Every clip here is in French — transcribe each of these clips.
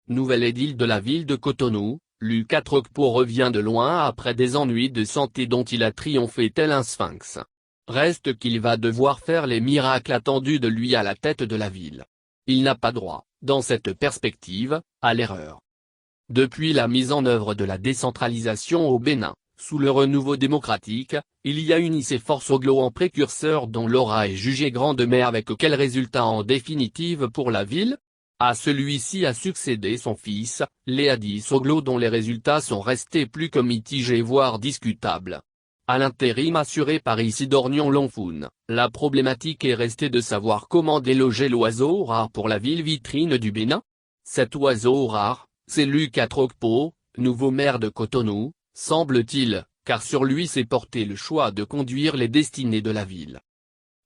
nouvel édile de la ville de Cotonou, Lucas Trocpo revient de loin après des ennuis de santé dont il a triomphé tel un sphinx. Reste qu'il va devoir faire les miracles attendus de lui à la tête de la ville. Il n'a pas droit, dans cette perspective, à l'erreur. Depuis la mise en œuvre de la décentralisation au Bénin, sous le renouveau démocratique, il y a uni ses forces au glouan précurseur dont l'aura est jugée grande, mais avec quel résultat en définitive pour la ville? À celui-ci a succédé son fils, Léadi Soglo, dont les résultats sont restés plus que mitigés voire discutables. À l'intérim assuré par Isidore Nion-Longfoun, la problématique est restée de savoir comment déloger l'oiseau rare pour la ville vitrine du Bénin. Cet oiseau rare, c'est Lucas Trocpo, nouveau maire de Cotonou, semble-t-il, car sur lui s'est porté le choix de conduire les destinées de la ville.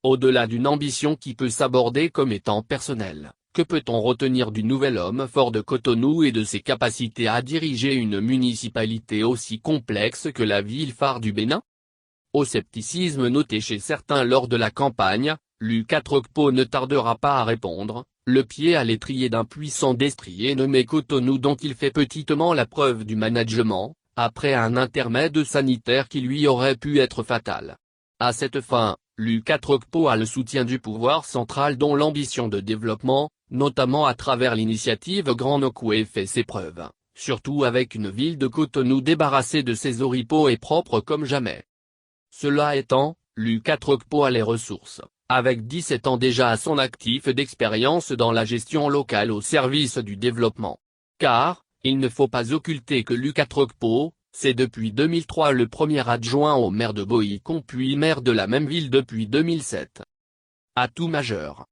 Au-delà d'une ambition qui peut s'aborder comme étant personnelle, que peut-on retenir du nouvel homme fort de Cotonou et de ses capacités à diriger une municipalité aussi complexe que la ville phare du Bénin? Au scepticisme noté chez certains lors de la campagne, Lucas Trocpo ne tardera pas à répondre, le pied à l'étrier d'un puissant destrier nommé Cotonou dont il fait petitement la preuve du management, après un intermède sanitaire qui lui aurait pu être fatal. À cette fin, Lucas Trocpo a le soutien du pouvoir central dont l'ambition de développement, notamment à travers l'initiative Grand Nokoué, fait ses preuves, surtout avec une ville de Cotonou débarrassée de ses oripeaux et propre comme jamais. Cela étant, Lucas Trocpo a les ressources, avec 17 ans déjà à son actif d'expérience dans la gestion locale au service du développement. Car, il ne faut pas occulter que Lucas Trocpo, c'est depuis 2003 le premier adjoint au maire de Boïcon puis maire de la même ville depuis 2007. Atout majeur.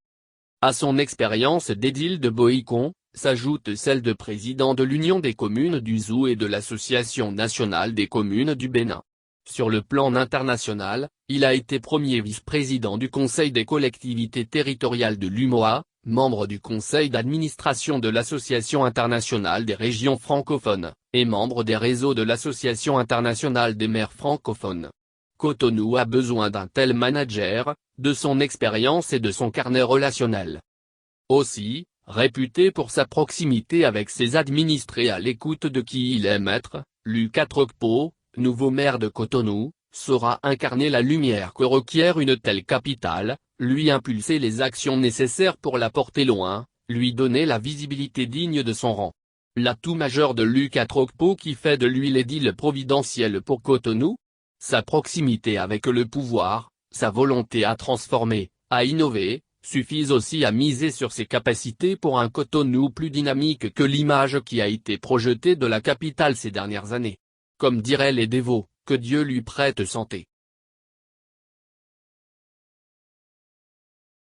À son expérience d'édile de Boïcon, s'ajoute celle de président de l'Union des communes du Zou et de l'Association nationale des communes du Bénin. Sur le plan international, il a été premier vice-président du Conseil des collectivités territoriales de l'UMOA, membre du conseil d'administration de l'Association internationale des régions francophones, et membre des réseaux de l'Association internationale des maires francophones. Cotonou a besoin d'un tel manager, de son expérience et de son carnet relationnel. Aussi, réputé pour sa proximité avec ses administrés à l'écoute de qui il est maître, Lucas Trocpo, nouveau maire de Cotonou, saura incarner la lumière que requiert une telle capitale, lui impulser les actions nécessaires pour la porter loin, lui donner la visibilité digne de son rang. L'atout majeur de Lucas Trocpo qui fait de lui l'édile providentiel pour Cotonou? Sa proximité avec le pouvoir, sa volonté à transformer, à innover, suffisent aussi à miser sur ses capacités pour un Cotonou plus dynamique que l'image qui a été projetée de la capitale ces dernières années. Comme diraient les dévots, que Dieu lui prête santé.